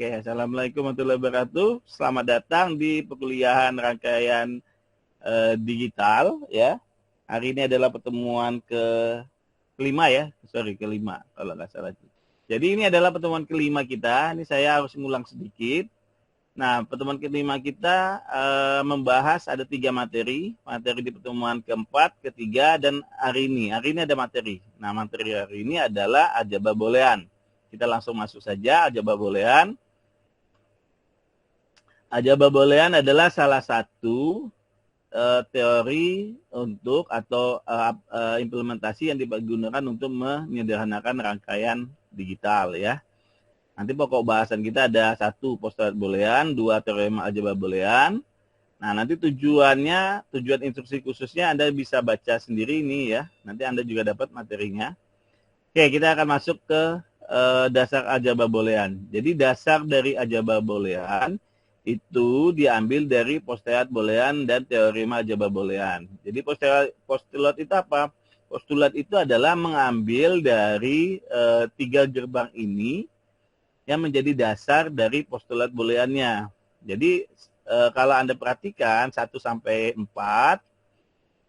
Oke, Assalamualaikum warahmatullahi wabarakatuh. Selamat datang di perkuliahan rangkaian digital ya. Hari ini adalah pertemuan kelima ya, kelima kalau nggak salah. Jadi ini adalah pertemuan kelima kita. Ini saya harus ngulang sedikit. Nah, pertemuan kelima kita membahas ada 3 materi. Materi di pertemuan keempat, ketiga, dan hari ini. Hari ini ada materi. Nah, materi hari ini adalah aljabar boolean. Kita langsung masuk saja, aljabar boolean. Aljabar boolean adalah salah satu teori untuk atau implementasi yang digunakan untuk menyederhanakan rangkaian digital ya. Nanti pokok bahasan kita ada 1 postulat boolean, 2 teorema aljabar boolean. Nah, nanti tujuan instruksi khususnya Anda bisa baca sendiri ini ya. Nanti Anda juga dapat materinya. Oke, kita akan masuk ke dasar aljabar boolean. Jadi dasar dari aljabar boolean itu diambil dari postulat boolean dan teorema aljabar boolean. Jadi postulat itu apa? Postulat itu adalah mengambil dari 3 gerbang ini yang menjadi dasar dari postulat booleannya. Jadi kalau Anda perhatikan 1 sampai 4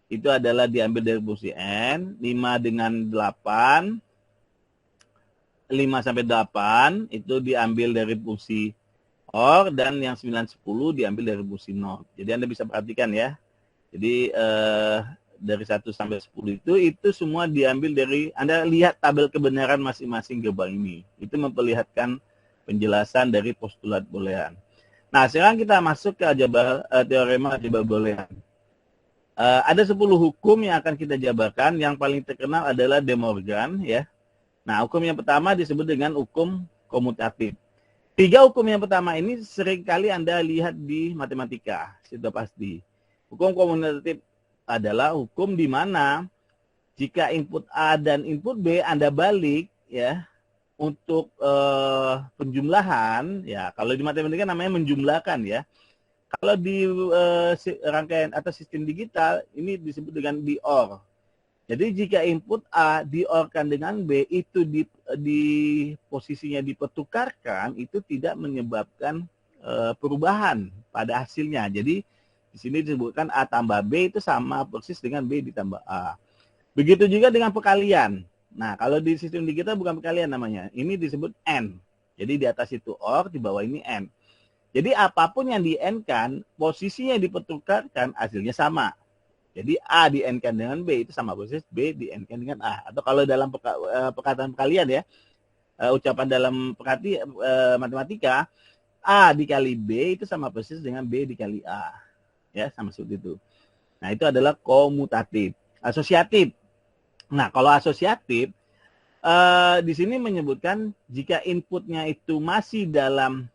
itu adalah diambil dari fungsi n, 5 dengan 8, 5 sampai 8 itu diambil dari fungsi OR, dan yang 9, 10 diambil dari fungsi NOT. Jadi Anda bisa perhatikan ya. Jadi dari 1 sampai 10 itu semua diambil dari, Anda lihat tabel kebenaran masing-masing gerbang ini. Itu memperlihatkan penjelasan dari postulat boolean. Nah, sekarang kita masuk ke teorema aljabar boolean. Ada 10 hukum yang akan kita jabarkan. Yang paling terkenal adalah De Morgan ya. Nah, hukum yang pertama disebut dengan hukum komutatif. 3 hukum yang pertama ini seringkali Anda lihat di matematika, sudah pasti. Hukum komutatif adalah hukum di mana jika input A dan input B Anda balik ya untuk penjumlahan ya. Kalau di matematika namanya menjumlahkan ya. Kalau di rangkaian atau sistem digital ini disebut dengan di-OR. Jadi jika input A di-OR-kan dengan B itu di posisinya dipertukarkan, itu tidak menyebabkan perubahan pada hasilnya. Jadi di sini disebutkan A tambah B itu sama persis dengan B ditambah A. Begitu juga dengan perkalian. Nah, kalau di sistem digital bukan perkalian namanya. Ini disebut AND. Jadi di atas itu OR, di bawah ini AND. Jadi apapun yang di-AND-kan, posisinya dipertukarkan, hasilnya sama. Jadi A di-AND-kan dengan B itu sama persis B di-AND-kan dengan A. Atau kalau dalam perkataan perkalian ya, ucapan dalam matematika, A dikali B itu sama persis dengan B dikali A. Ya, sama seperti itu. Nah, itu adalah komutatif. Asosiatif. Nah, kalau asosiatif, di sini menyebutkan jika inputnya itu masih dalam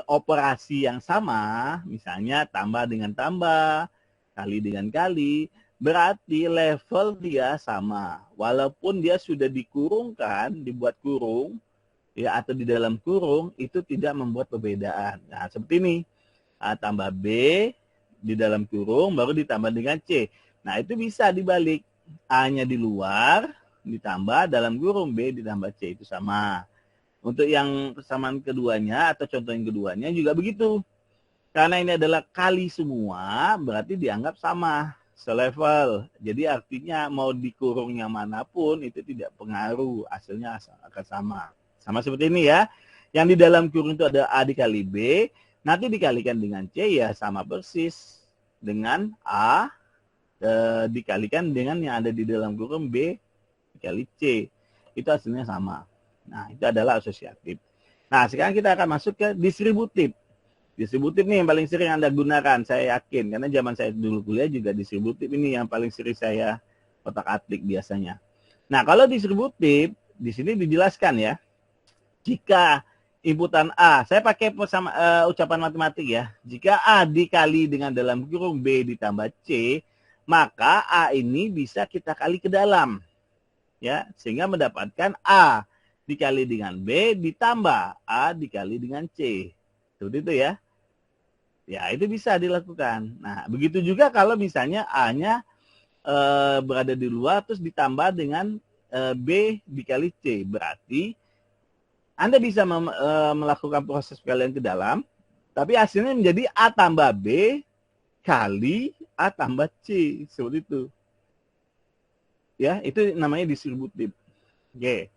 operasi yang sama, misalnya tambah dengan tambah, kali dengan kali, berarti level dia sama. Walaupun dia sudah dikurungkan, dibuat kurung, ya atau di dalam kurung, itu tidak membuat perbedaan. Nah, seperti ini. A tambah B di dalam kurung, baru ditambah dengan C. Nah, itu bisa dibalik. A-nya di luar, ditambah dalam kurung, B ditambah C, itu sama. Untuk yang persamaan keduanya, atau contoh yang keduanya juga begitu. Karena ini adalah kali semua, berarti dianggap sama, selevel. Jadi artinya mau dikurung yang manapun, itu tidak pengaruh, hasilnya akan sama. Sama seperti ini ya. Yang di dalam kurung itu ada A dikali B, nanti dikalikan dengan C, ya sama persis dengan A dikalikan dengan yang ada di dalam kurung B dikali C. Itu hasilnya sama. Nah, itu adalah asosiatif. Nah, sekarang kita akan masuk ke distributif. Distributif nih yang paling sering Anda gunakan, saya yakin. Karena zaman saya dulu kuliah juga distributif ini yang paling sering saya otak-atik biasanya. Nah, kalau distributif, di sini dijelaskan ya. Jika inputan A, saya pakai ucapan matematik ya. Jika A dikali dengan dalam kurung B ditambah C, maka A ini bisa kita kali ke dalam. Ya, sehingga mendapatkan A dikali dengan B ditambah A dikali dengan C. Seperti itu ya. Ya, itu bisa dilakukan. Nah, begitu juga kalau misalnya A-nya berada di luar terus ditambah dengan B dikali C. Berarti Anda bisa melakukan proses perkalian ke dalam, tapi hasilnya menjadi A tambah B kali A tambah C. Seperti itu. Ya, itu namanya distributif. Oke.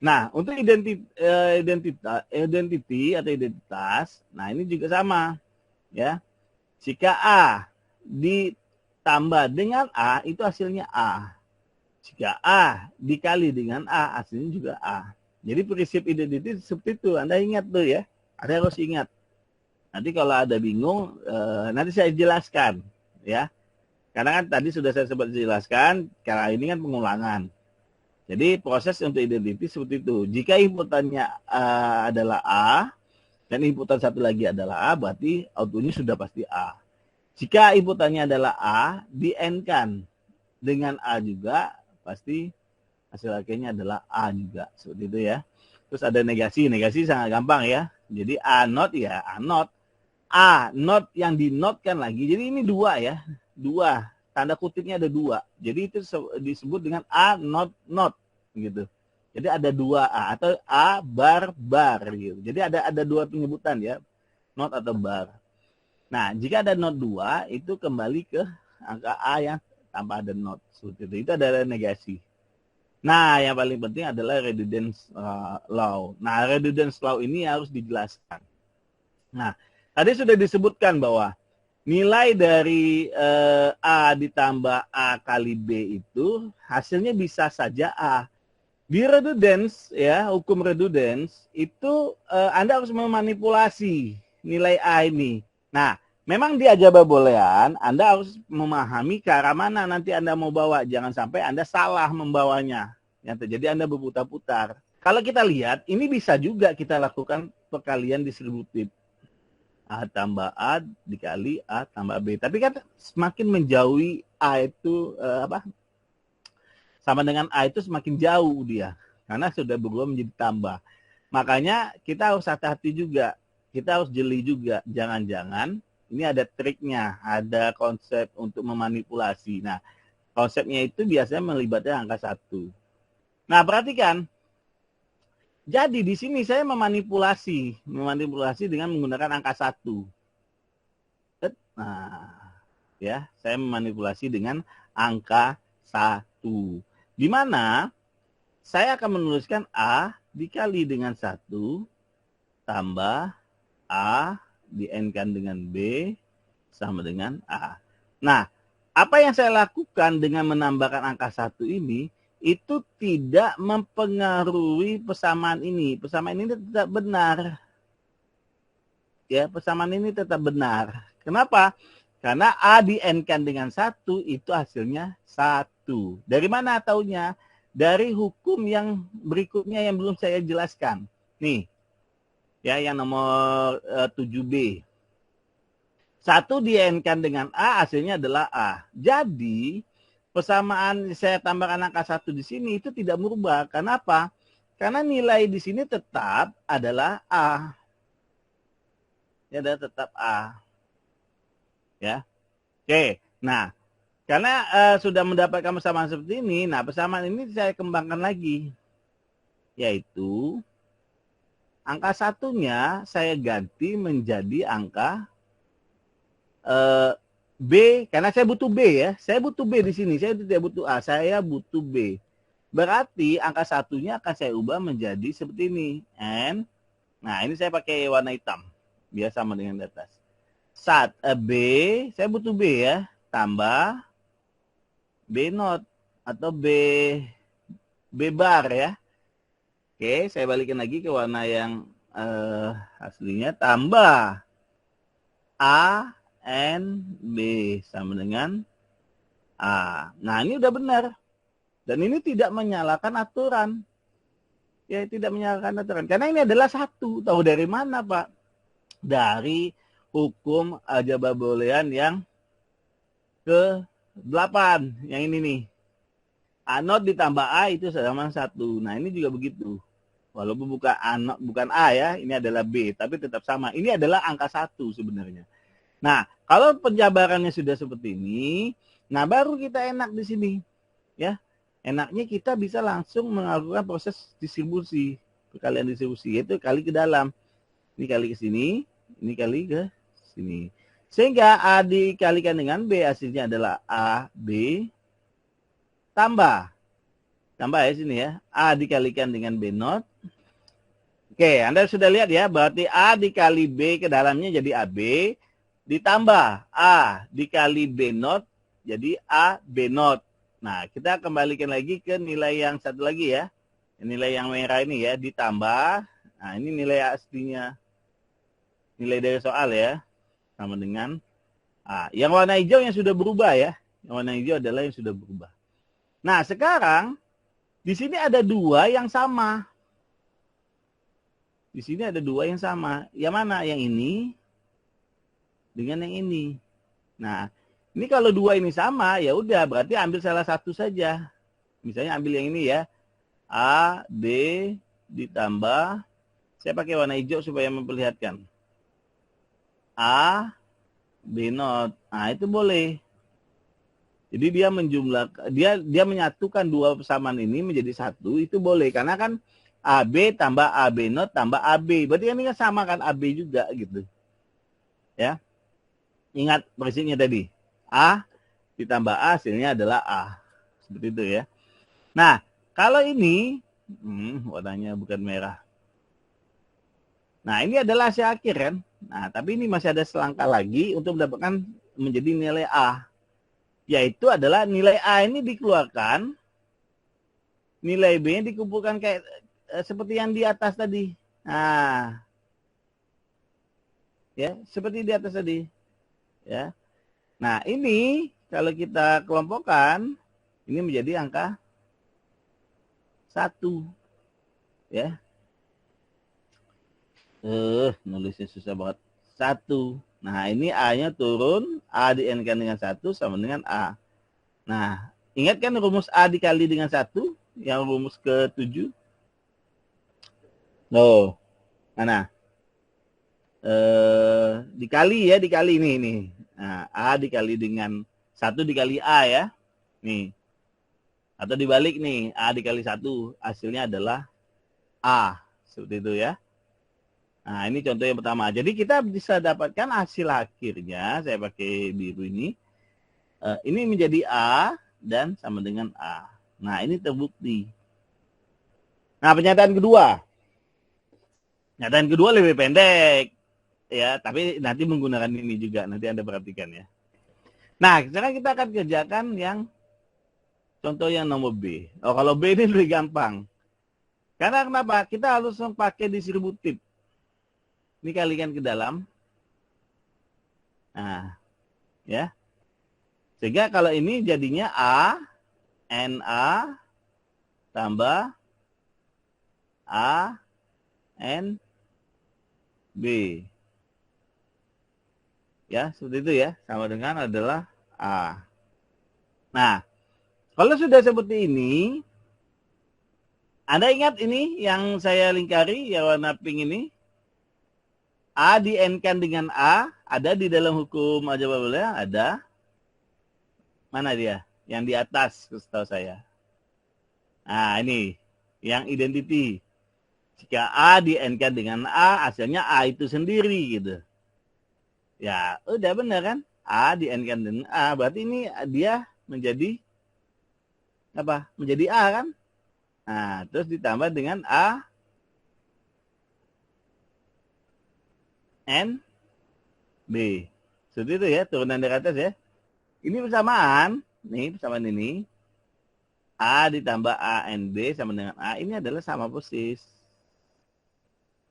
Nah, untuk identitas, nah ini juga sama. Ya, jika A ditambah dengan A, itu hasilnya A. Jika A dikali dengan A, hasilnya juga A. Jadi prinsip identitas seperti itu. Anda ingat tuh ya. Anda harus ingat. Nanti kalau ada bingung, nanti saya jelaskan. Ya. Karena kan tadi sudah saya sempat jelaskan, karena ini kan pengulangan. Jadi proses untuk identitas seperti itu. Jika inputannya adalah A, dan inputan satu lagi adalah A, berarti outputnya sudah pasti A. Jika inputannya adalah A, di-N-kan dengan A juga, pasti hasil akhirnya adalah A juga. Seperti itu ya. Terus ada negasi. Negasi sangat gampang ya. Jadi A not ya A not. A not yang dinotkan lagi. Jadi ini dua ya. Dua. Tanda kutipnya ada dua. Jadi itu disebut dengan A not not gitu. Jadi ada dua A atau A bar bar gitu. Jadi ada dua penyebutan ya. Not atau bar. Nah, jika ada not 2 itu kembali ke angka A yang tanpa ada not. Seperti itu. Itu adalah negasi. Nah, yang paling penting adalah redundance law. Nah, redundance law ini harus dijelaskan. Nah, tadi sudah disebutkan bahwa nilai dari A ditambah A kali B itu hasilnya bisa saja A. Di redundance, ya, hukum redundance, itu Anda harus memanipulasi nilai A ini. Nah, memang di aljabar boolean, Anda harus memahami ke arah mana nanti Anda mau bawa. Jangan sampai Anda salah membawanya. Yang terjadi Anda berputar-putar. Kalau kita lihat, ini bisa juga kita lakukan perkalian distributif. A tambah A dikali A tambah B. Tapi kan semakin menjauhi A itu, sama dengan A itu semakin jauh dia. Karena sudah berubah menjadi tambah. Makanya kita harus hati-hati juga. Kita harus jeli juga. Jangan-jangan ini ada triknya, ada konsep untuk memanipulasi. Nah, konsepnya itu biasanya melibatkan angka 1. Nah, perhatikan. Jadi di sini saya memanipulasi dengan menggunakan angka 1. Nah, ya, saya memanipulasi dengan angka 1. Di mana saya akan menuliskan A dikali dengan 1 tambah A di-N-kan dengan B sama dengan A. Nah, apa yang saya lakukan dengan menambahkan angka 1 ini, itu tidak mempengaruhi persamaan ini. Persamaan ini tetap benar. Ya, persamaan ini tetap benar. Kenapa? Karena A di-N-kan dengan 1, itu hasilnya 1. Dari mana taunya? Dari hukum yang berikutnya yang belum saya jelaskan. Nih, ya, yang nomor 7B. 1 di-N-kan dengan A, hasilnya adalah A. Jadi, persamaan saya tambahkan angka 1 di sini itu tidak berubah. Kenapa? Karena nilai di sini tetap adalah A. Ya, adalah tetap A. Ya. Oke. Nah, karena sudah mendapatkan persamaan seperti ini, nah persamaan ini saya kembangkan lagi. Yaitu, angka 1-nya saya ganti menjadi angka B, karena saya butuh B ya. Saya butuh B di sini. Saya tidak butuh A. Saya butuh B. Berarti angka 1-nya akan saya ubah menjadi seperti ini. N. Nah, ini saya pakai warna hitam. Biar sama dengan di atas. B. Saya butuh B ya. Tambah B not. Atau B bar ya. Oke, saya balikin lagi ke warna yang aslinya. Tambah A N B sama dengan A. Nah, ini udah benar. Dan ini tidak menyalakan aturan. Ya, tidak menyalakan aturan. Karena ini adalah 1. Tahu dari mana, Pak? Dari hukum aljabar boolean yang ke-8. Yang ini nih. A not ditambah A itu sama 1. Nah, ini juga begitu. Walaupun bukan A ya, ini adalah B. Tapi tetap sama. Ini adalah angka 1 sebenarnya. Nah, kalau penjabarannya sudah seperti ini, nah baru kita enak di sini. Ya. Enaknya kita bisa langsung melakukan proses distribusi. perkalian distribusi, yaitu kali ke dalam. Ini kali ke sini, ini kali ke sini. Sehingga A dikalikan dengan B, hasilnya adalah A, B, tambah ya sini ya, A dikalikan dengan B naught. Oke, Anda sudah lihat ya, berarti A dikali B ke dalamnya jadi AB, ditambah A dikali B naught jadi A B naught. Nah, kita kembalikan lagi ke nilai yang satu lagi ya. Nilai yang merah ini ya, ditambah. Nah, ini nilai aslinya. Nilai dari soal ya. Sama dengan A. Yang warna hijau yang sudah berubah ya. Yang warna hijau adalah yang sudah berubah. Nah, sekarang di sini ada dua yang sama. Di sini ada dua yang sama. Yang mana? Yang ini dengan yang ini. Nah, ini kalau dua ini sama, ya udah berarti ambil salah satu saja. Misalnya ambil yang ini ya. A, B ditambah, saya pakai warna hijau supaya memperlihatkan. A, B naught. Nah, itu boleh. Jadi dia menjumlah, dia menyatukan dua persamaan ini menjadi satu, itu boleh. Karena kan AB tambah AB naught tambah AB. Berarti ini kan sama kan AB juga gitu. Ya. Ingat prinsipnya tadi. A ditambah A hasilnya adalah A. Seperti itu ya. Nah, kalau ini, warnanya bukan merah. Nah, ini adalah hasil akhir kan. Nah, tapi ini masih ada selangkah lagi untuk mendapatkan menjadi nilai A. Yaitu adalah nilai A ini dikeluarkan, nilai B-nya dikumpulkan kayak seperti yang di atas tadi. Nah, ya, seperti di atas tadi. Ya. Nah, ini kalau kita kelompokkan, ini menjadi angka 1. Ya. Nulisnya susah banget. 1. Nah, ini A-nya turun, A di-N-kan dengan 1 sama dengan A. Nah, ingat kan rumus A dikali dengan 1, yang rumus ke-7? Loh, mana? Dikali ya, dikali ini. Nah, A dikali dengan 1 dikali A ya. Nih. Atau dibalik nih, A dikali 1, hasilnya adalah A. Seperti itu ya. Nah, ini contoh yang pertama. Jadi kita bisa dapatkan hasil akhirnya, saya pakai biru ini. Ini menjadi A dan sama dengan A. Nah, ini terbukti. Nah, pernyataan kedua. Pernyataan kedua lebih pendek. Ya, tapi nanti menggunakan ini juga. Nanti Anda perhatikan ya. Nah, sekarang kita akan kerjakan yang contoh yang nomor B. Oh, kalau B ini lebih gampang. Karena kenapa? Kita harus pakai distributif. Ini kalikan ke dalam. Nah, ya. Sehingga kalau ini jadinya A, NA, tambah A, N, B. Ya, seperti itu ya. Sama dengan adalah A. Nah, kalau sudah seperti ini, Anda ingat ini yang saya lingkari, yang warna pink ini? A di-N-kan dengan A, ada di dalam hukum aljabar boolean, ada. Mana dia? Yang di atas, setahu saya. Nah, ini. Yang identity. Jika A di-N-kan dengan A, hasilnya A itu sendiri gitu. Ya, udah benar kan? A di-N-kan dengan A, berarti ini dia menjadi apa? Menjadi A kan? Nah, terus ditambah dengan A N B. Seperti itu ya, turunan dari atas ya. Ini persamaan, nih persamaan ini. A ditambah A N B sama dengan A, ini adalah sama persis.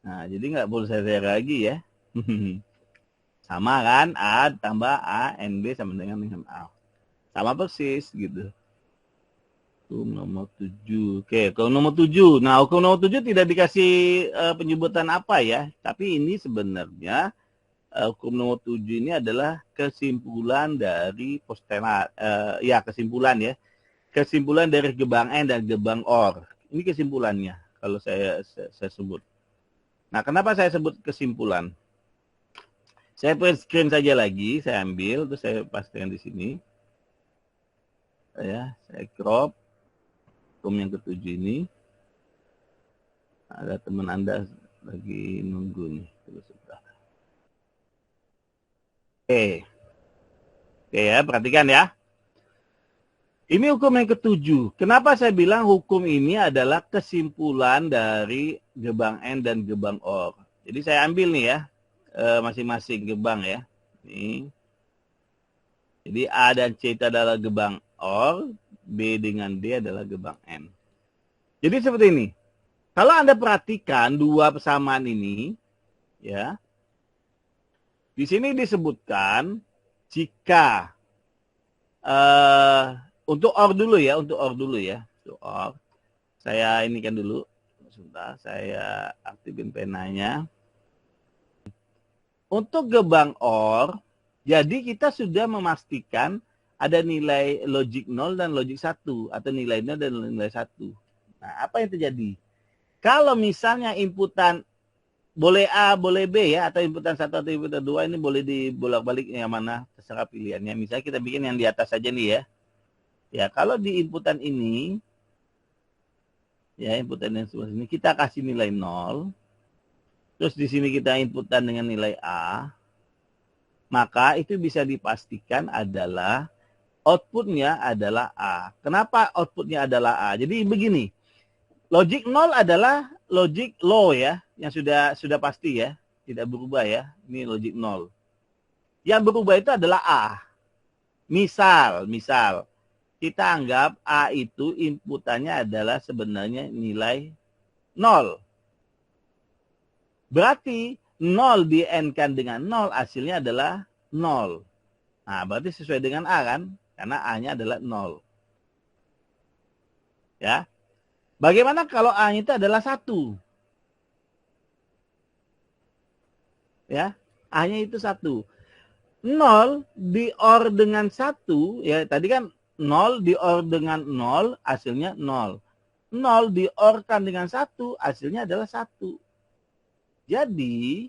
Nah, jadi nggak perlu saya lagi ya. Sama kan, A tambah A N B sama dengan A. Sama persis gitu. Hukum nomor 7. Oke, hukum nomor 7. Nah, hukum nomor 7 tidak dikasih penyebutan apa ya. Tapi ini sebenarnya hukum nomor 7 ini adalah kesimpulan dari postulat. Ya, kesimpulan ya. Kesimpulan dari gerbang N dan gerbang OR. Ini kesimpulannya kalau saya sebut. Nah, kenapa saya sebut kesimpulan? Saya print screen saja lagi, saya ambil, terus saya pastikan di sini. Ya, saya crop hukum yang ke-7 ini. Ada teman Anda lagi nunggu nih. Oke. Oke ya, perhatikan ya. Ini hukum yang ketujuh. Kenapa saya bilang hukum ini adalah kesimpulan dari gerbang N dan gerbang OR. Jadi saya ambil nih ya, masing-masing gerbang ya. Ini. Jadi A dan C itu adalah gerbang OR, B dengan D adalah gerbang N. Jadi seperti ini. Kalau Anda perhatikan dua persamaan ini, ya, di sini disebutkan jika untuk OR dulu ya, untuk OR. Saya ini kan dulu, sebentar, saya aktifin penanya. Untuk gerbang OR, jadi kita sudah memastikan ada nilai logik 0 dan logik 1, atau nilai 0 dan nilai 1. Nah, apa yang terjadi? Kalau misalnya inputan boleh A, boleh B ya, atau inputan 1 atau inputan 2, ini boleh dibolak-balik yang mana, terserah pilihannya. Misalnya kita bikin yang di atas saja nih ya. Ya, kalau di inputan ini, ya inputan yang sebelah sini, kita kasih nilai 0. Terus di sini kita inputan dengan nilai A. Maka itu bisa dipastikan adalah outputnya adalah A. Kenapa outputnya adalah A? Jadi begini, logik 0 adalah logik low ya, yang sudah pasti ya, tidak berubah ya. Ini logik 0. Yang berubah itu adalah A. Misal, kita anggap A itu inputannya adalah sebenarnya nilai 0. Berarti 0 di-N-kan dengan 0, hasilnya adalah 0. Nah, berarti sesuai dengan A kan? Karena A-nya adalah 0. Ya. Bagaimana kalau A-nya itu adalah 1? Ya, A-nya itu 1. 0 di-OR dengan 1, ya tadi kan 0 di-OR dengan 0, hasilnya 0. 0 di-OR-kan dengan 1, hasilnya adalah 1. Jadi,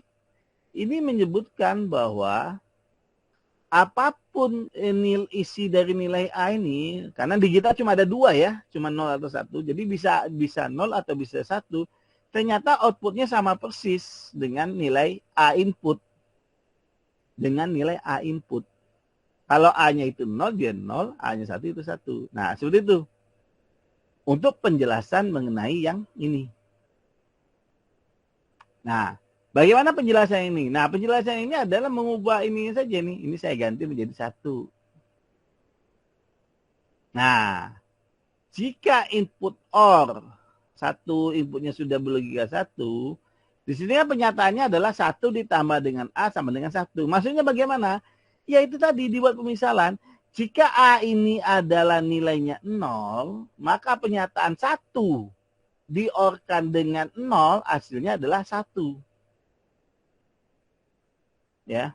ini menyebutkan bahwa apapun isi dari nilai A ini, karena di kita cuma ada 2 ya, cuma 0 atau 1, jadi bisa 0 atau bisa 1, ternyata outputnya sama persis dengan nilai A input. Dengan nilai A input. Kalau A-nya itu 0, dia 0, A-nya 1 itu 1. Nah, seperti itu. Untuk penjelasan mengenai yang ini. Nah, bagaimana penjelasan ini? Nah, penjelasan ini adalah mengubah ini saja nih. Ini saya ganti menjadi 1. Nah, jika input OR, satu inputnya sudah berlogika 1, di sini kan penyataannya adalah 1 ditambah dengan A sama dengan 1. Maksudnya bagaimana? Ya itu tadi dibuat pemisalan. Jika A ini adalah nilainya 0, maka penyataan 1 di-OR-kan dengan 0, hasilnya adalah 1. Ya.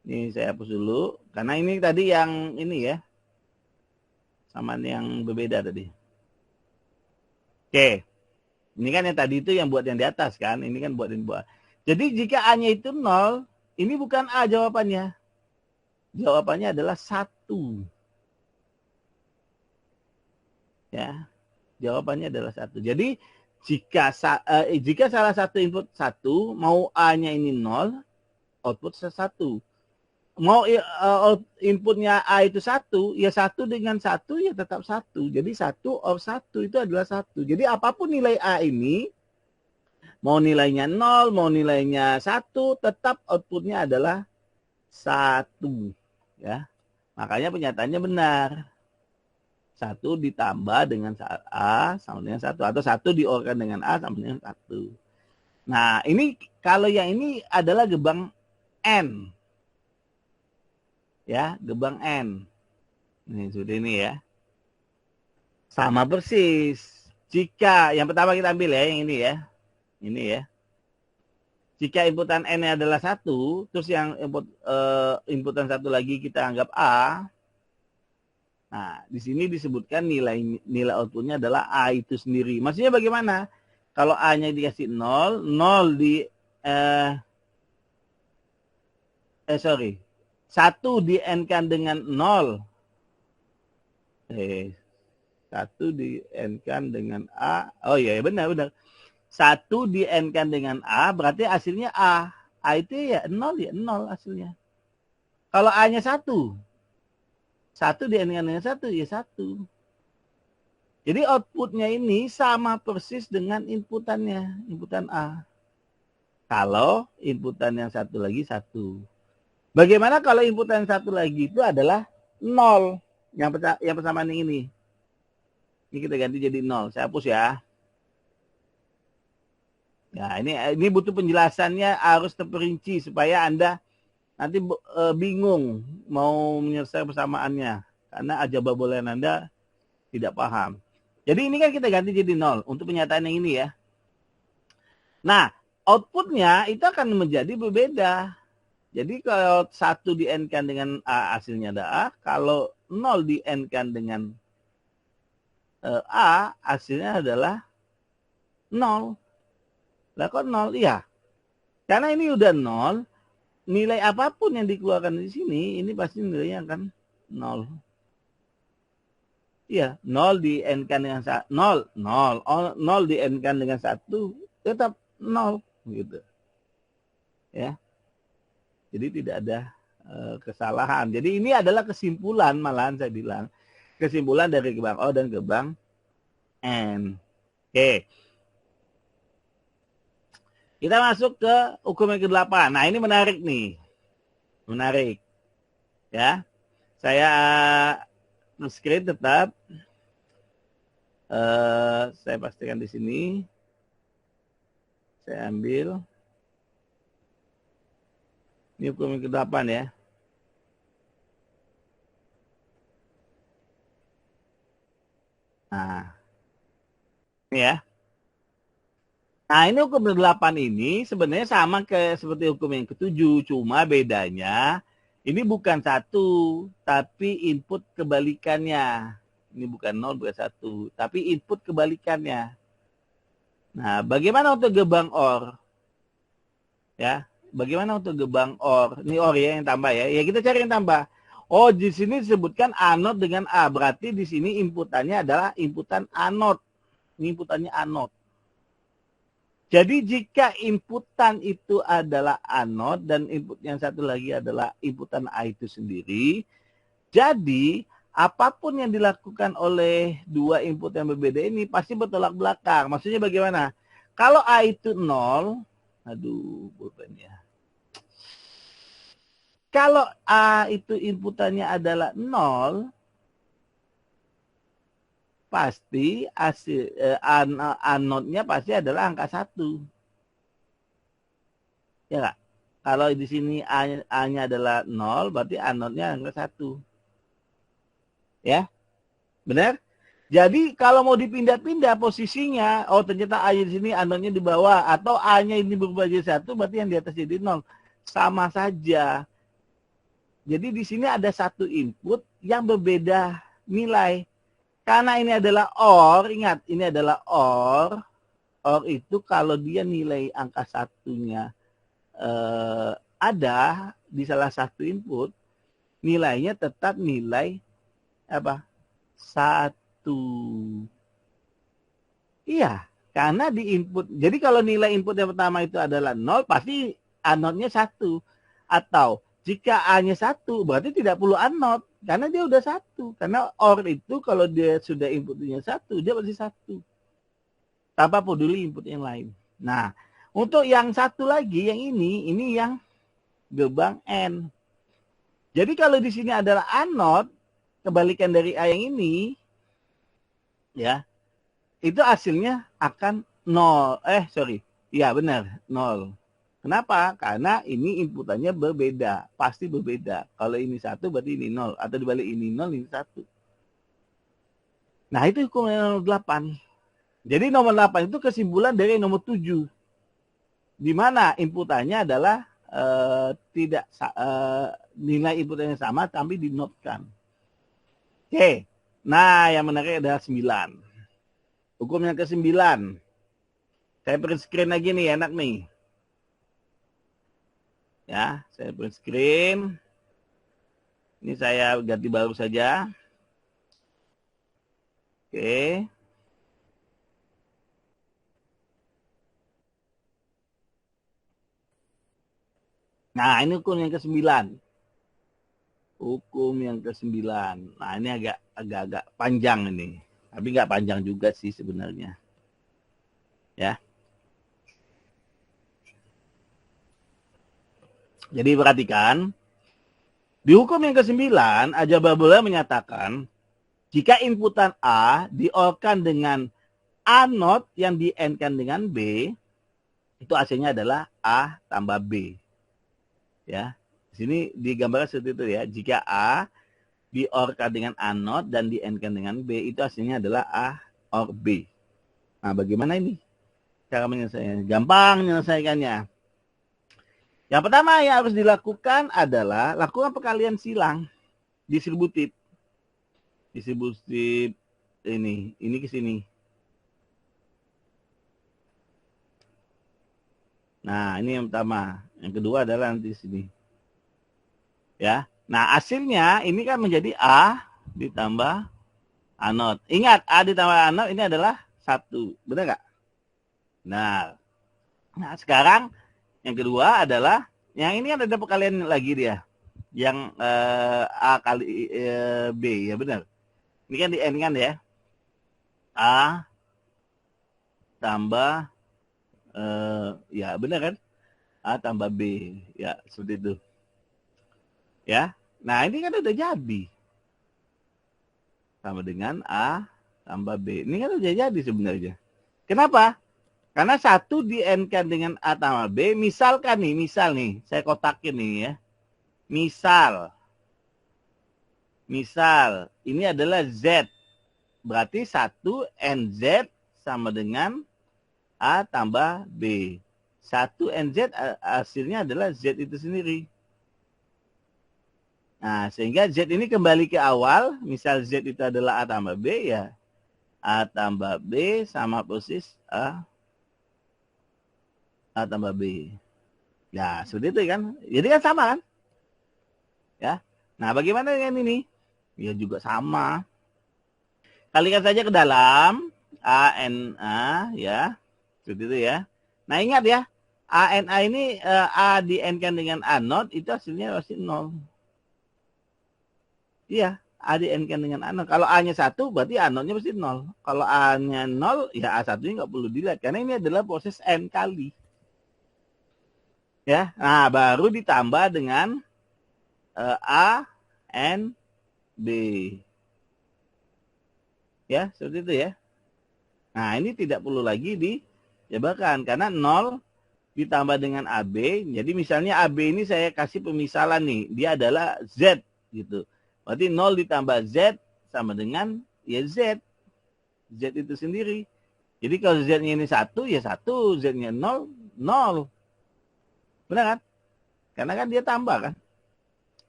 Ini saya hapus dulu. Karena ini tadi yang ini ya. Sama yang berbeda tadi. Oke. Ini kan yang tadi itu yang buat yang di atas kan. Ini kan buat yang di bawah. Jadi jika A-nya itu 0, ini bukan A jawabannya. Jawabannya adalah 1. Ya. Jawabannya adalah 1. Jadi jika salah satu input 1, mau A-nya ini 0, output 1. Mau inputnya A itu 1, ya 1 dengan 1 ya tetap 1. Jadi 1 or 1 itu adalah 1. Jadi apapun nilai A ini, mau nilainya 0, mau nilainya 1, tetap outputnya adalah 1. Ya. Makanya penyataannya benar. 1 ditambah dengan A sama dengan 1. Atau 1 di-OR-kan dengan A sama dengan 1. Nah, ini kalau yang ini adalah gerbang N. Ya, gerbang N. Ini sudah ini ya. Sama persis. Jika, yang pertama kita ambil ya, yang ini ya. Ini ya. Jika inputan N adalah 1, terus yang inputan 1 lagi kita anggap A. Nah, di sini disebutkan nilai outputnya adalah A itu sendiri. Maksudnya bagaimana? Kalau A-nya dikasih 0, 0 di 1 di-N-kan dengan 0. 1 di N-kan dengan A. Oh iya, benar. 1 di N-kan dengan A, berarti hasilnya A. A itu ya 0 hasilnya. Kalau A-nya 1 di N-kan dengan 1, ya 1. Jadi outputnya ini sama persis dengan inputannya, inputan A. Kalau inputan yang satu lagi 1. Bagaimana kalau inputan yang satu lagi itu adalah 0? Yang persamaan ini. Ini kita ganti jadi 0. Saya hapus ya. Ya, ini butuh penjelasannya harus terperinci supaya Anda nanti bingung mau menyelesaikan persamaannya. Karena ajabolan Anda tidak paham. Jadi ini kan kita ganti jadi 0 untuk penyataan yang ini ya. Nah, outputnya itu akan menjadi berbeda. Jadi kalau 1 di N-kan dengan A, hasilnya ada A. Kalau 0 di N-kan dengan A, hasilnya adalah 0. Lah kok 0? Iya. Karena ini udah 0, nilai apapun yang dikeluarkan di sini, ini pasti nilainya akan 0. Iya, 0 di N-kan dengan 1, 0 di N-kan dengan 1, tetap 0. Gitu. Ya. Jadi tidak ada kesalahan. Jadi ini adalah kesimpulan, malahan saya bilang. Kesimpulan dari gerbang O dan gerbang N. Oke. Kita masuk ke hukum yang ke-8. Nah, ini menarik nih. Menarik. Ya. Saya screen tetap. Saya pastikan di sini. Saya ambil. Ini hukum yang ke-8 ya. Nah. Ini ya. Nah, ini hukum ke-8 ini sebenarnya sama seperti hukum yang ke-7. Cuma bedanya ini bukan 1, tapi input kebalikannya. Ini bukan 0, bukan 1. Tapi input kebalikannya. Nah, bagaimana untuk gerbang OR? Ya, bagaimana untuk gerbang OR? Ini OR ya yang tambah ya. Ya kita cari yang tambah. Oh, di sini disebutkan anode dengan A. Berarti di sini inputannya adalah inputan anode. Ini inputannya anode. Jadi jika inputan itu adalah anode dan input yang satu lagi adalah inputan A itu sendiri, jadi apapun yang dilakukan oleh dua input yang berbeda ini pasti bertolak belakang. Maksudnya bagaimana? Kalau A itu 0, aduh pulpennya. Kalau A itu inputannya adalah 0, pasti hasil anode-nya pasti adalah angka 1. Ya nggak? Kalau di sini A-nya adalah 0, berarti anode-nya angka 1. Ya, benar? Jadi kalau mau dipindah-pindah posisinya, oh ternyata A-nya di sini, anode-nya di bawah, atau A-nya ini berubah jadi 1, berarti yang di atas jadi 0. Sama saja. Jadi di sini ada satu input yang berbeda nilai. Karena ini adalah OR, ingat ini adalah OR. OR itu kalau dia nilai angka satunya ada di salah satu input, nilainya tetap nilai apa? 1. Iya, karena di input. Jadi kalau nilai input yang pertama itu adalah 0, pasti anode-nya 1. Atau jika A-nya 1, berarti tidak perlu anode. Karena dia udah 1. Karena OR itu kalau dia sudah inputnya 1, dia pasti 1. Tanpa peduli input yang lain. Nah, untuk yang satu lagi, yang ini yang gerbang N. Jadi kalau di sini adalah anode, kebalikan dari A yang ini, ya, itu hasilnya akan 0. Iya benar, 0. Kenapa? Karena ini inputannya berbeda. Pasti berbeda. Kalau ini 1 berarti ini 0. Atau dibalik ini 0, ini 1. Nah itu hukum nomor 8. Jadi nomor 8 itu kesimpulan dari nomor 7. Di mana inputannya adalah tidak nilai inputannya sama tapi dinotkan. Oke. Nah yang menarik adalah 9. Hukum yang ke-9. Saya print screen lagi nih, enak nih. Ya, saya print screen. Ini saya ganti baru saja. Oke. Nah, ini hukum yang ke-9. Hukum yang ke-9. Nah, ini agak panjang ini. Tapi nggak panjang juga sih sebenarnya. Ya. Jadi perhatikan, di hukum yang ke-9, Al-Jabr menyatakan, jika inputan A di-OR-kan dengan A0 yang di-AND-kan dengan B, itu hasilnya adalah A tambah B. Ya, di sini digambarkan seperti itu ya. Jika A di-OR-kan dengan A0 dan di-AND-kan dengan B, itu hasilnya adalah A OR B. Nah, bagaimana ini cara menyelesaikannya? Gampang menyelesaikannya. Yang pertama yang harus dilakukan adalah lakukan perkalian silang distributif. Distributif ini ke sini. Nah, ini yang pertama. Yang kedua adalah nanti di sini. Ya. Nah, hasilnya ini kan menjadi A ditambah A0. Ingat, A ditambah A0 ini adalah 1. Benar nggak? Nah, sekarang yang kedua adalah, yang ini kan ada perkalian lagi dia. Yang A kali B, ya benar. Ini kan di N kan ya. A tambah, ya benar kan? A tambah B. Ya, seperti itu. Ya. Nah, ini kan udah jadi. Sama dengan A tambah B. Ini kan udah jadi sebenarnya. Kenapa? Karena 1 di-N-kan dengan A tambah B. Misalkan nih, misal nih. Saya kotakin nih ya. Misal, ini adalah Z. Berarti 1 NZ sama dengan A tambah B. 1 NZ hasilnya adalah Z itu sendiri. Nah, sehingga Z ini kembali ke awal. Misal Z itu adalah A tambah B, ya A tambah B sama persis A tambah B. Ya, seperti itu kan. Jadi kan sama kan? Ya. Nah, bagaimana dengan ini? Ya juga sama. Kalikan saja ke dalam ANA ya. Seperti itu ya. Nah, ingat ya. ANA ini A di N-kan dengan A0 itu hasilnya pasti 0. Iya, A di N-kan dengan A0. Kalau A-nya 1 berarti A0-nya pasti 0. Kalau A-nya 0 ya A1-nya nggak perlu dilihat karena ini adalah proses N kali. Ya. Nah, baru ditambah dengan A N B. Ya, seperti itu ya. Nah, ini tidak perlu lagi dijabarkan karena 0 ditambah dengan AB. Jadi misalnya AB ini saya kasih pemisalan nih, dia adalah Z gitu. Berarti 0 ditambah Z sama dengan ya Z. Z itu sendiri. Jadi kalau Z-nya ini 1 ya 1, Z-nya 0, 0. Benar kan? Karena kan dia tambah kan.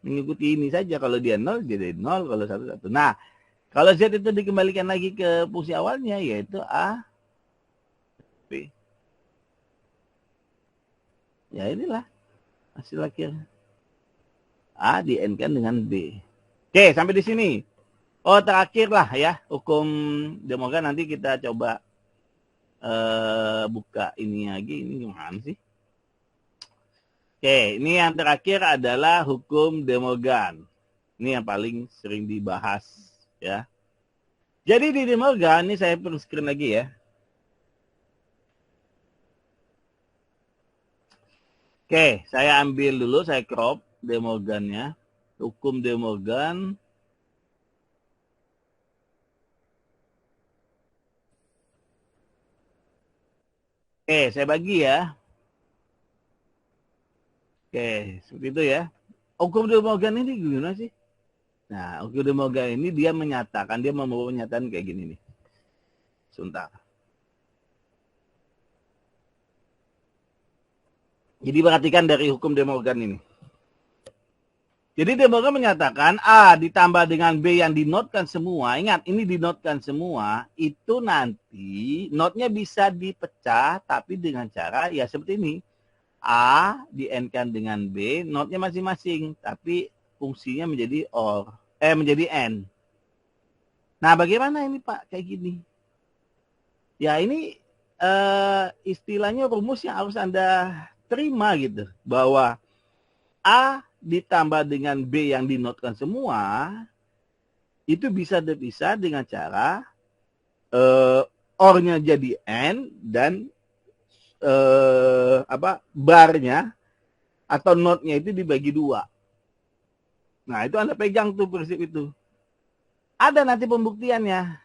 Mengikuti ini saja, kalau dia 0 jadi 0, kalau 1 1. Nah, kalau Z itu dikembalikan lagi ke fungsi awalnya, yaitu A, B. Ya inilah hasil akhirnya. A di N-kan dengan B. Oke, sampai di sini. Oh, terakhir lah ya, hukum De Morgan. Nanti kita coba buka ini lagi. Ini gimana sih? Oke, ini yang terakhir adalah hukum De Morgan. Ini yang paling sering dibahas ya. Jadi di De Morgan, ini saya print screen lagi ya. Oke, saya ambil dulu, saya crop De Morgan-nya. Hukum De Morgan. Oke, saya bagi ya. Oke, seperti itu ya. Hukum De Morgan ini gimana sih? Nah, hukum De Morgan ini dia menyatakan, dia membawa pernyataan kayak gini nih. Sebentar. Jadi perhatikan dari hukum De Morgan ini. Jadi De Morgan menyatakan A ditambah dengan B yang dinotkan semua. Ingat, ini dinotkan semua. Itu nanti notnya bisa dipecah, tapi dengan cara ya seperti ini. A di-N-kan dengan B, notnya masing-masing. Tapi fungsinya menjadi OR. Menjadi N. Nah, bagaimana ini Pak kayak gini? Ya ini istilahnya rumus yang harus Anda terima gitu, bahwa A ditambah dengan B yang dinotkan semua itu bisa dipisah dengan cara OR-nya jadi N dan barnya atau notnya itu dibagi 2. Nah, itu Anda pegang tuh prinsip itu. Ada nanti pembuktiannya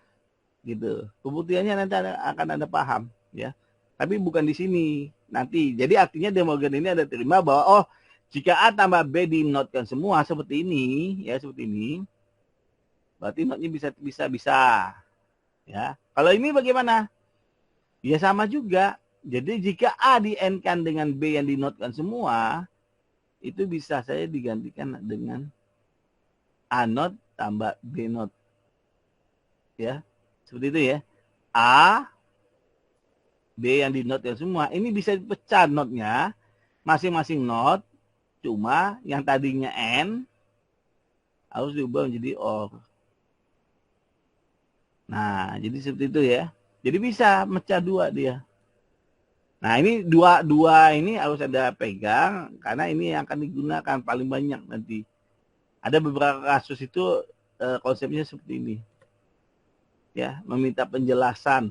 gitu. Pembuktiannya nanti akan Anda paham ya. Tapi bukan di sini nanti. Jadi artinya De Morgan ini ada terima bahwa oh, jika A tambah B dinotkan semua seperti ini ya, seperti ini. Berarti notnya bisa ya. Kalau ini bagaimana? Ya sama juga. Jadi jika A di-N-kan dengan B yang dinotkan semua, itu bisa saya digantikan dengan A not tambah B not. Ya, seperti itu ya. A, B yang dinotkan semua, ini bisa dipecah notnya, masing-masing not, cuma yang tadinya N, harus diubah menjadi OR. Nah, jadi seperti itu ya. Jadi bisa mecah 2 dia. Nah, ini dua ini harus Anda pegang karena ini yang akan digunakan paling banyak nanti. Ada beberapa kasus itu konsepnya seperti ini. Ya, meminta penjelasan.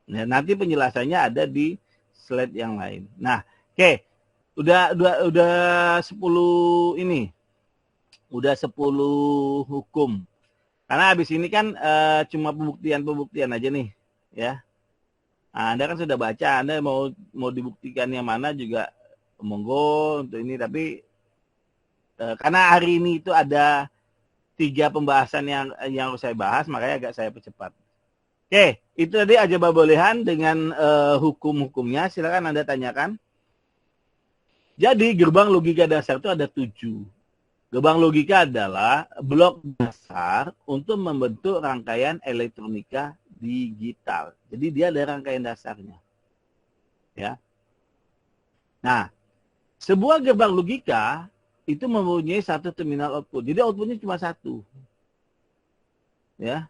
Nah, nanti penjelasannya ada di slide yang lain. Nah, oke. Udah 10 ini. Udah 10 hukum. Karena habis ini kan cuma pembuktian aja nih, ya. Nah, Anda kan sudah baca, Anda mau dibuktikan yang mana juga monggo untuk ini, tapi karena hari ini itu ada 3 pembahasan yang harus saya bahas, makanya agak saya percepat. Oke, itu tadi aja bolehan dengan hukum-hukumnya. Silakan Anda tanyakan. Jadi gerbang logika dasar itu ada 7. Gerbang logika adalah blok dasar untuk membentuk rangkaian elektronika digital. Jadi dia ada rangkaian dasarnya. Ya. Nah, sebuah gerbang logika itu mempunyai satu terminal output. Jadi outputnya cuma satu. Ya.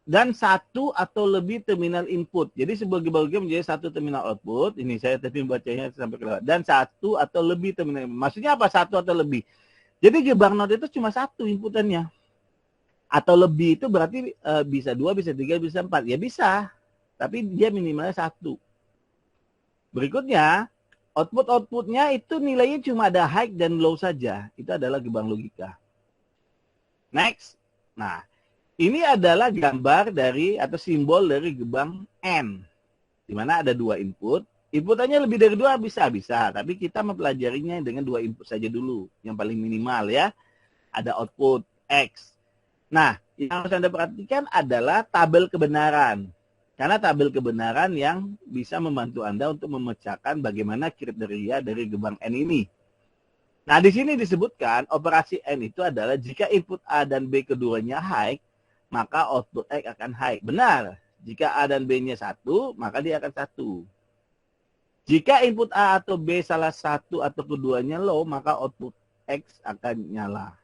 Dan satu atau lebih terminal input. Jadi sebuah gerbang logika menjadi satu terminal output. Ini saya tadi bacanya sampai kelewat. Dan satu atau lebih terminal input. Maksudnya apa satu atau lebih? Jadi gerbang not itu cuma satu inputannya. Atau lebih itu berarti bisa 2, bisa 3, bisa 4. Ya bisa. Tapi dia minimalnya 1. Berikutnya, output-outputnya itu nilainya cuma ada high dan low saja. Itu adalah gerbang logika. Next. Nah, ini adalah gambar dari atau simbol dari gerbang N. Di mana ada 2 input. Inputannya lebih dari 2 bisa. Tapi kita mempelajarinya dengan 2 input saja dulu. Yang paling minimal ya. Ada output X. Nah, yang harus Anda perhatikan adalah tabel kebenaran. Karena tabel kebenaran yang bisa membantu Anda untuk memecahkan bagaimana kriteria dari gerbang N ini. Nah, di sini disebutkan operasi N itu adalah jika input A dan B keduanya high, maka output X akan high. Benar. Jika A dan B-nya 1, maka dia akan 1. Jika input A atau B salah satu atau keduanya low, maka output X akan nyala.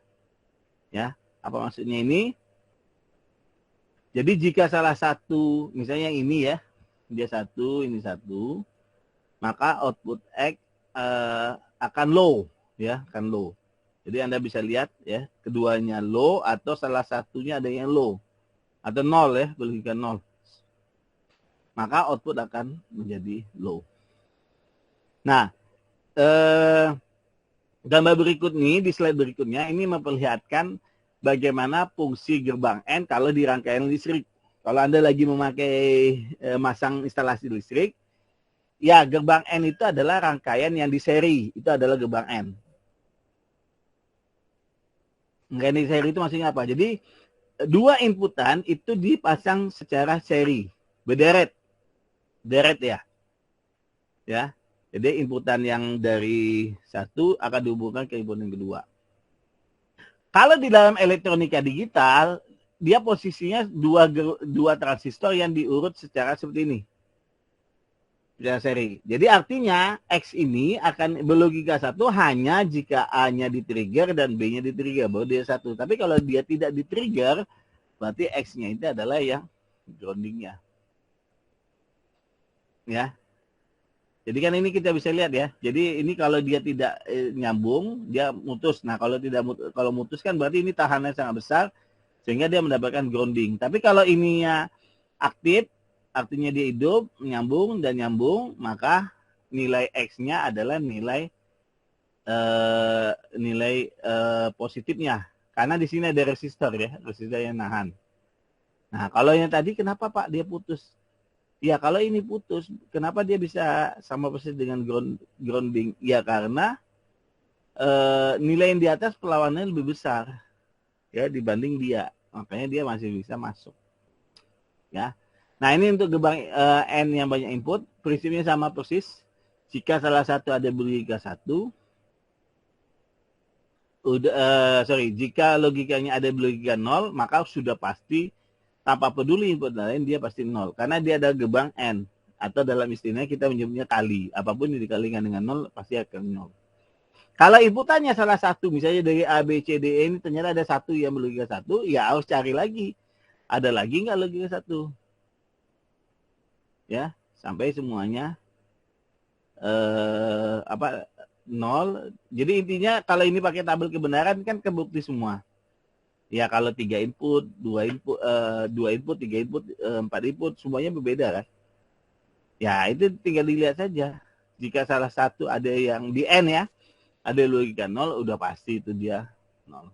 Ya. Apa maksudnya ini? Jadi jika salah satu, misalnya ini ya, dia 1, ini 1, maka output X akan low, ya, akan low. Jadi Anda bisa lihat ya, keduanya low atau salah satunya ada yang low atau 0 ya, berikan 0. Maka output akan menjadi low. Nah, gambar berikut ini di slide berikutnya ini memperlihatkan bagaimana fungsi gerbang N kalau di rangkaian listrik. Kalau Anda lagi memakai masang instalasi listrik, ya gerbang N itu adalah rangkaian yang di seri. Itu adalah gerbang N. Rangkaian di seri itu maksudnya apa? Jadi 2 inputan itu dipasang secara seri. Berderet. Deret ya. Ya. Jadi inputan yang dari 1 akan dihubungkan ke inputan kedua. Kalau di dalam elektronika digital, dia posisinya dua transistor yang diurut secara seperti ini. secara seri. Jadi artinya X ini akan berlogika 1 hanya jika A-nya di-trigger dan B-nya di-trigger, baru dia 1. Tapi kalau dia tidak di-trigger, berarti X-nya itu adalah yang groundingnya. Ya. Jadi kan ini kita bisa lihat ya. Jadi ini kalau dia tidak nyambung, dia mutus. Nah, kalau tidak kalau mutus kan berarti ini tahanannya sangat besar sehingga dia mendapatkan grounding. Tapi kalau ininya aktif, artinya dia hidup, nyambung dan nyambung, maka nilai X-nya adalah nilai positifnya. Karena di sini ada resistor ya, resistor yang nahan. Nah, kalau yang tadi kenapa Pak dia putus? Ya kalau ini putus, kenapa dia bisa sama persis dengan grounding? Ya karena nilai yang di atas perlawanannya lebih besar ya dibanding dia, makanya dia masih bisa masuk. Ya, nah ini untuk gerbang N yang banyak input, prinsipnya sama persis. Jika salah satu ada berlogika 1, jika logikanya ada berlogika 0, maka sudah pasti tanpa peduli input lain dia pasti 0 karena dia ada gerbang N atau dalam istilahnya kita menyebutnya kali, apapun yang dikalikan dengan 0 pasti akan 0. Kalau inputannya salah satu, misalnya dari A, B, C, D, E ini ternyata ada satu yang berlogika 1, ya harus cari lagi ada lagi nggak logika 1 ya sampai semuanya 0. Jadi intinya kalau ini pakai tabel kebenaran kan kebukti semua. Ya kalau 3 input, 2 input, 3 input, 4 input, semuanya berbeda kan. Ya itu tinggal dilihat saja. Jika salah satu ada yang di N ya, ada logika 0, udah pasti itu dia 0.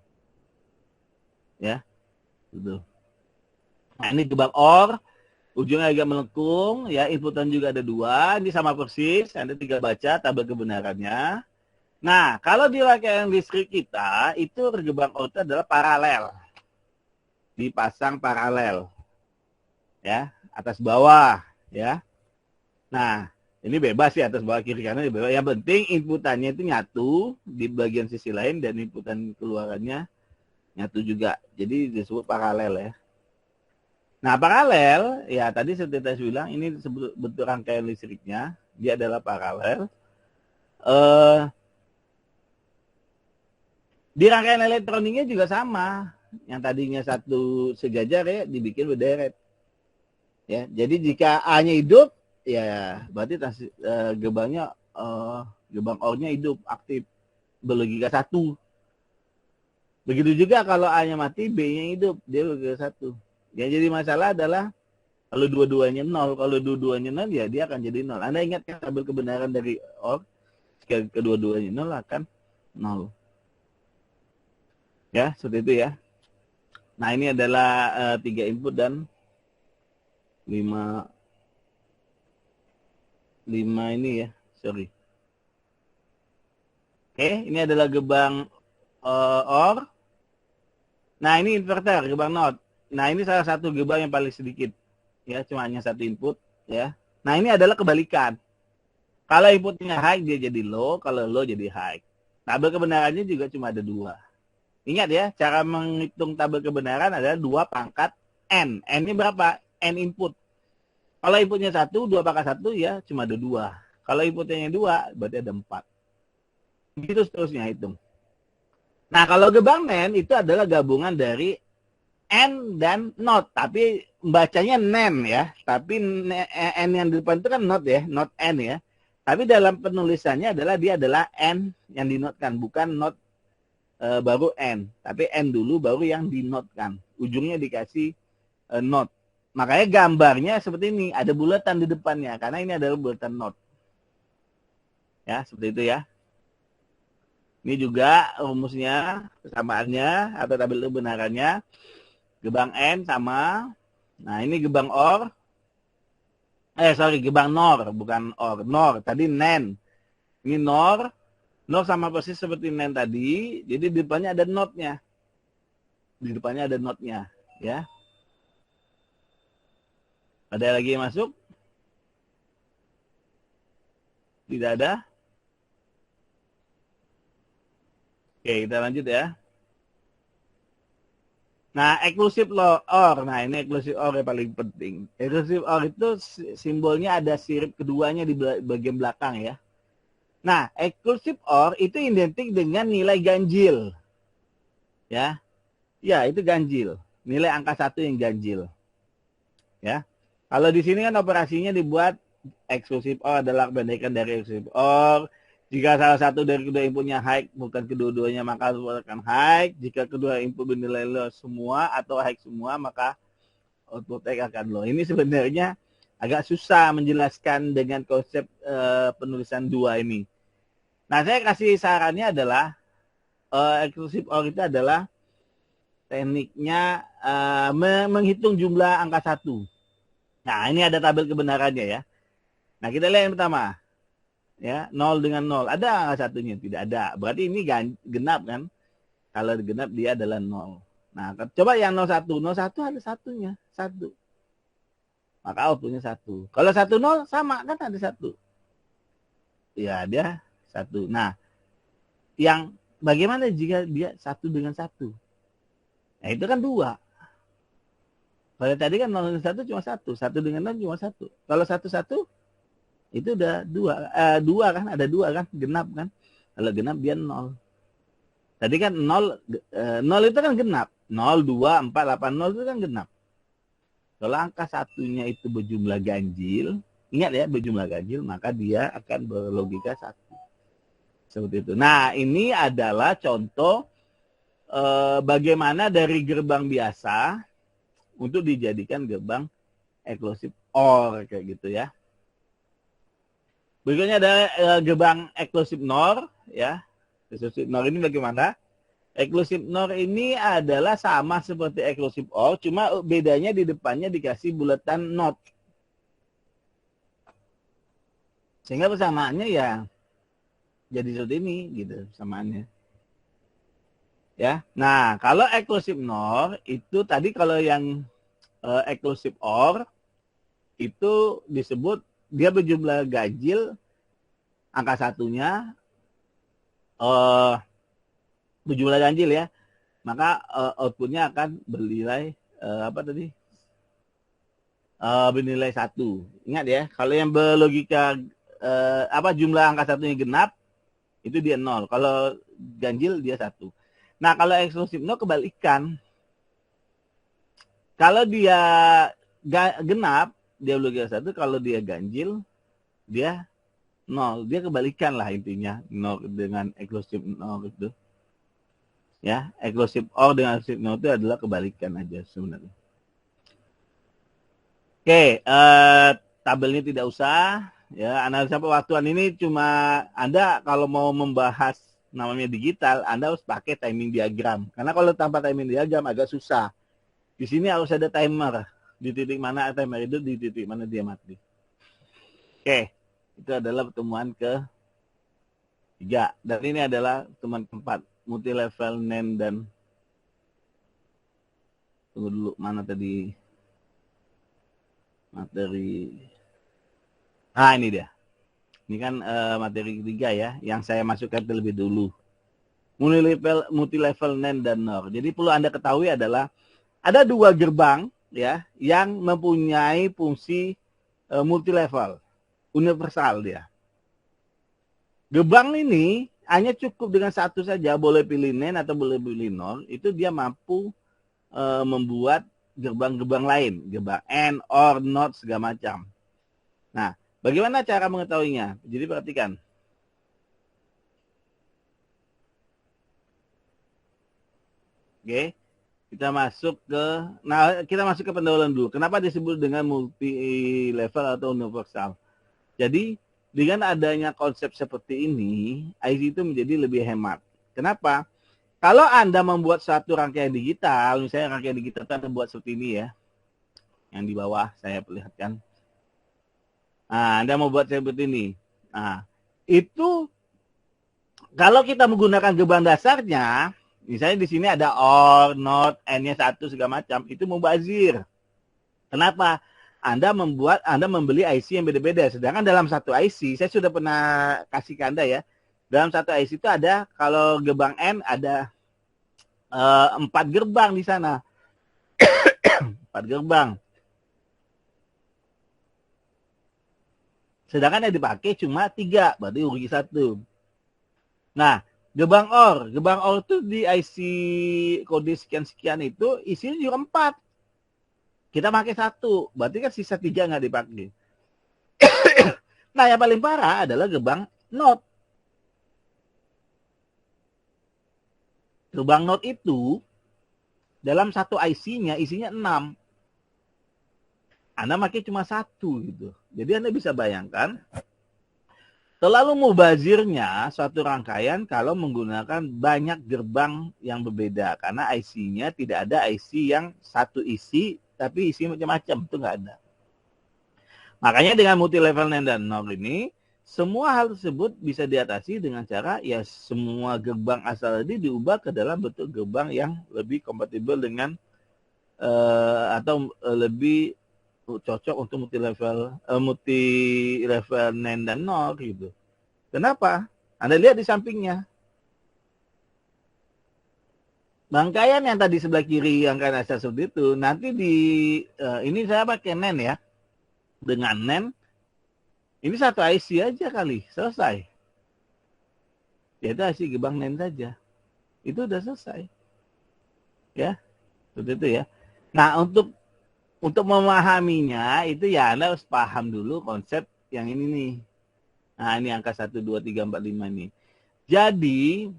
Ya, gitu. Nah ini gerbang OR, ujungnya agak melengkung, ya inputan juga ada 2, ini sama persis, Anda tinggal baca tabel kebenarannya. Nah, kalau di rangkaian listrik kita, itu gerbang OR itu adalah paralel. Dipasang paralel. Ya, atas bawah, ya. Nah, ini bebas sih atas bawah kiri kanan bebas. Yang penting inputannya itu nyatu di bagian sisi lain dan inputan keluarannya nyatu juga. Jadi disebut paralel ya. Nah, paralel ya tadi seperti saya bilang ini disebut bentuk rangkaian listriknya. Dia adalah paralel. Di rangkaian elektroniknya juga sama. Yang tadinya satu sejajar ya dibikin berderet. Ya, jadi jika A-nya hidup, ya berarti gerbangnya gerbang OR-nya hidup, aktif, berlogika 1. Begitu juga kalau A-nya mati, B-nya hidup, dia berlogika 1. Yang jadi masalah adalah kalau dua-duanya 0, kalau dua-duanya 0 ya dia akan jadi 0. Anda ingat kan tabel kebenaran dari OR? Jika kedua-duanya 0 akan 0. Ya, seperti itu ya. Nah, ini adalah 3 input dan 5 ini ya, sorry. Oke, ini adalah gerbang OR. Nah, ini inverter, gerbang NOT. Nah, ini salah satu gerbang yang paling sedikit. Ya, cuma hanya satu input. Ya. Nah, ini adalah kebalikan. Kalau inputnya high, dia jadi low. Kalau low, jadi high. Tabel kebenarannya juga cuma ada 2. Ingat ya, cara menghitung tabel kebenaran adalah 2 pangkat N. N ini berapa? N input. Kalau inputnya 1, 2 pangkat 1 ya cuma ada 2. Kalau inputnya 2, berarti ada 4. Begitu seterusnya hitung. Nah, kalau gerbang NAND itu adalah gabungan dari N dan NOT. Tapi bacanya NAND ya. Tapi N yang di depan itu kan NOT ya. NOT N ya. Tapi dalam penulisannya dia adalah N yang dinotkan. Bukan NOT baru N. Tapi N dulu baru yang dinotkan. Ujungnya dikasih NOT. Makanya gambarnya seperti ini. Ada bulatan di depannya. Karena ini adalah bulatan NOT. Ya, seperti itu ya. Ini juga rumusnya, kesamaannya, atau tabel kebenarannya. Gerbang N sama. Nah, ini gerbang OR. Gerbang NOR, bukan OR. NOR, tadi NAND. Ini NOR. NOR sama persis seperti NAND tadi. Jadi di depannya ada NOT-nya. Di depannya ada NOT-nya. Ya. Ada lagi yang masuk? Tidak ada? Oke, kita lanjut ya. Nah, eksklusif OR. Nah, ini eksklusif OR yang paling penting. Eksklusif OR itu simbolnya ada sirip keduanya di bagian belakang ya. Nah, eksklusif OR itu identik dengan nilai ganjil. Ya. Ya, itu ganjil. Nilai angka 1 yang ganjil. Ya. Kalau di sini kan operasinya dibuat eksklusif OR adalah kebanyakan dari eksklusif OR. Jika salah satu dari kedua inputnya high, bukan kedua-duanya, maka harus akan high. Jika kedua input bernilai low semua atau high semua, maka output X akan low. Ini sebenarnya agak susah menjelaskan dengan konsep penulisan dua ini. Nah, saya kasih sarannya adalah eksklusif OR itu adalah tekniknya menghitung jumlah angka 1. Nah, ini ada tabel kebenarannya ya. Nah, kita lihat yang pertama. Ya, 0 dengan 0. Ada angka satunya? Tidak ada. Berarti ini genap kan? Kalau genap dia adalah 0. Nah, coba yang 01. 01 ada satunya. 1. Maka outputnya 1. Kalau 10 sama kan ada 1. Ya, dia 1. Nah, yang bagaimana jika dia 1 dengan 1? Nah, itu kan 2. Kalau tadi kan 0 dengan 1 cuma 1. 1 dengan 0 cuma 1. Kalau 1, 1 itu udah 2. 2 kan, ada 2 kan, genap kan. Kalau genap dia 0. Tadi kan 0 itu kan genap. 0, 2, 4, 8, 0 itu kan genap. Kalau angka satunya itu berjumlah ganjil, ingat ya berjumlah ganjil, maka dia akan berlogika 1. Seperti itu. Nah, ini adalah contoh bagaimana dari gerbang biasa untuk dijadikan gerbang eksklusif OR kayak gitu ya. Berikutnya ada gerbang eksklusif NOR ya. Eksklusif NOR ini bagaimana? Eksklusif NOR ini adalah sama seperti eksklusif OR, cuma bedanya di depannya dikasih bulatan NOT. Sehingga persamaannya ya jadi seperti ini gitu samaannya. Ya. Nah, kalau eksklusif NOR itu tadi kalau yang eksklusif OR itu disebut dia berjumlah ganjil angka satunya berjumlah ganjil ya. Maka outputnya akan bernilai apa tadi? Bernilai 1. Ingat ya, kalau yang berlogika jumlah angka satunya genap itu dia 0. Kalau ganjil dia 1. Nah, kalau eksklusif NOR kebalikan. Kalau dia genap, dia logika 1. Kalau dia ganjil, dia 0. Dia kebalikan lah intinya. NOR dengan eksklusif NOR itu. Ya, eksklusif OR dengan eksklusif NOR itu adalah kebalikan aja sebenarnya. Oke, tabelnya tidak usah. Ya, analisa pewaktuan ini cuma Anda kalau mau membahas namanya digital, Anda harus pakai timing diagram. Karena kalau tanpa timing diagram agak susah. Di sini harus ada timer. Di titik mana timer itu, di titik mana dia mati. Oke, itu adalah pertemuan ke-3. Dan ini adalah pertemuan ke-4. Multi-level NAND dan tunggu dulu, mana tadi materi. Nah, ini dia. Ini kan materi ketiga ya, yang saya masukkan terlebih dulu. Multi-level NAND dan NOR. Jadi perlu Anda ketahui adalah ada 2 gerbang ya yang mempunyai fungsi multi-level, universal dia. Gerbang ini hanya cukup dengan satu saja, boleh pilih NAND atau boleh pilih NOR, itu dia mampu membuat gerbang-gerbang lain, gerbang AND, OR, NOT, segala macam. Nah, bagaimana cara mengetahuinya? Jadi perhatikan. Oke, kita masuk ke pendahuluan dulu. Kenapa disebut dengan multi level atau universal? Jadi dengan adanya konsep seperti ini, IC itu menjadi lebih hemat. Kenapa? Kalau Anda membuat satu rangkaian digital, misalnya rangkaian digital Anda buat seperti ini ya, yang di bawah saya perlihatkan. Nah, Anda mau buat seperti ini. Nah, itu kalau kita menggunakan gerbang dasarnya, misalnya di sini ada OR, NOT, N-nya 1 segala macam, itu mubazir. Kenapa? Anda membeli IC yang beda-beda. Sedangkan dalam satu IC, saya sudah pernah kasih ke Anda ya. Dalam satu IC itu ada, kalau gerbang N ada 4 gerbang di sana. 4 gerbang. Sedangkan yang dipakai cuma 3, berarti rugi 1. Nah, gerbang OR itu di IC kode sekian-sekian itu isinya juga 4. Kita pakai 1, berarti kan sisa 3 nggak dipakai. Nah, yang paling parah adalah gerbang NOT. Gerbang NOT itu dalam satu IC-nya isinya 6. Anda pakai cuma 1 gitu. Jadi Anda bisa bayangkan terlalu mubazirnya suatu rangkaian kalau menggunakan banyak gerbang yang berbeda. Karena IC-nya tidak ada IC yang satu isi tapi isi macam-macam, itu nggak ada. Makanya dengan multi level NAND dan NOR ini, semua hal tersebut bisa diatasi dengan cara ya semua gerbang asal tadi diubah ke dalam bentuk gerbang yang lebih kompatibel dengan lebih cocok untuk multi level NAND dan NOR gitu. Kenapa? Anda lihat di sampingnya. Rangkaian yang tadi sebelah kiri rangkaian asal seperti itu, nanti ini saya pakai NAND ya. Dengan NAND, ini satu IC aja kali, selesai. Yaitu IC gerbang NAND saja. Itu udah selesai. Ya, seperti itu ya. Nah, untuk memahaminya, itu ya Anda harus paham dulu konsep yang ini nih. Nah, ini angka 1, 2, 3, 4, 5 nih. Jadi,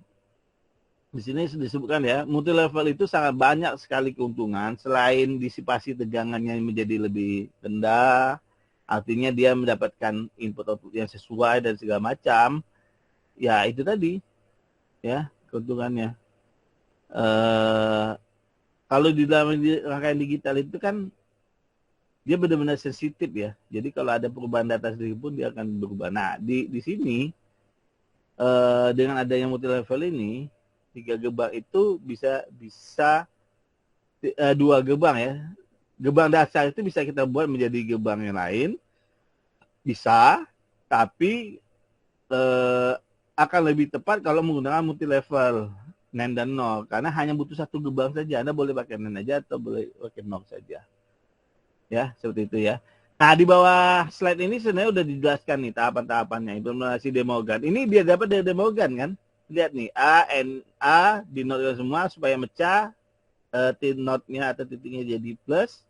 di sini disebutkan ya, multi level itu sangat banyak sekali keuntungan. Selain disipasi tegangannya menjadi lebih rendah, artinya dia mendapatkan input output yang sesuai dan segala macam. Ya itu tadi, ya keuntungannya. Kalau di dalam rangkaian digital itu kan dia benar-benar sensitif ya. Jadi kalau ada perubahan data sedikit pun dia akan berubah. Nah di sini dengan adanya multi level ini, 3 gerbang itu bisa 2 gerbang ya. Gerbang dasar itu bisa kita buat menjadi gerbang yang lain, bisa, tapi akan lebih tepat kalau menggunakan multi level NAND dan NOR, karena hanya butuh 1 gerbang saja. Anda boleh pakai NAND aja atau boleh pakai NOR saja. Ya, seperti itu ya. Nah, di bawah slide ini sebenarnya udah dijelaskan nih tahapan-tahapannya, implementasi demogan. Ini dia dapat dari demogan kan? Lihat nih, A di note semua supaya mecah, note-nya atau titiknya jadi plus,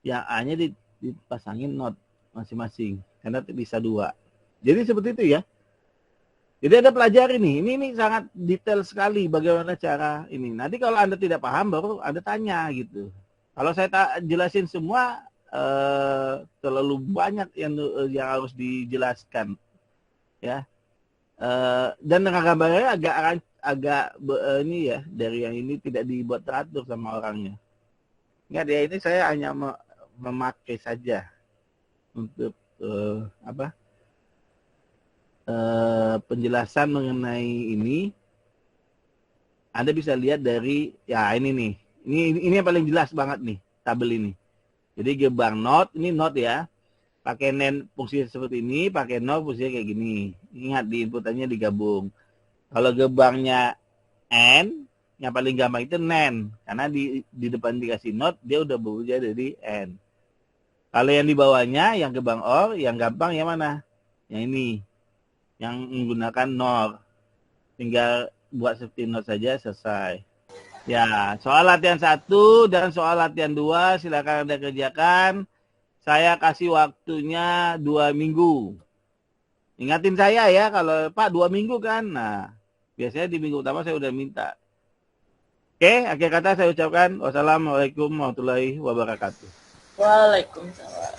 yang A-nya dipasangin note masing-masing, karena bisa 2. Jadi seperti itu ya. Jadi Anda pelajari nih, ini sangat detail sekali bagaimana cara ini. Nanti kalau Anda tidak paham baru Anda tanya gitu. Kalau saya jelasin semua terlalu banyak yang harus dijelaskan, ya. Dan dengan gambarnya agak ini ya, dari yang ini tidak dibuat teratur sama orangnya. Ingat ya, ini saya hanya memakai saja untuk penjelasan mengenai ini. Anda bisa lihat dari ya ini nih. Ini yang paling jelas banget nih tabel ini. Jadi gerbang NOT, ini NOT ya. Pakai NAND fungsinya seperti ini, pakai NOR fungsinya kayak gini. Ingat di inputannya digabung. Kalau gerbangnya N, yang paling gampang itu NAND, karena di depan dikasih NOT, dia udah berubah jadi N. Kalau yang di bawahnya, yang gerbang OR, yang gampang yang mana? Yang ini, yang menggunakan NOR. Tinggal buat safety note saja, selesai. Ya, soal latihan 1 dan soal latihan 2 silakan Anda kerjakan. Saya kasih waktunya 2 minggu. Ingatin saya ya, kalau Pak 2 minggu kan. Nah, biasanya di minggu pertama saya udah minta. Oke, akhir kata saya ucapkan wassalamualaikum warahmatullahi wabarakatuh. Waalaikumsalam.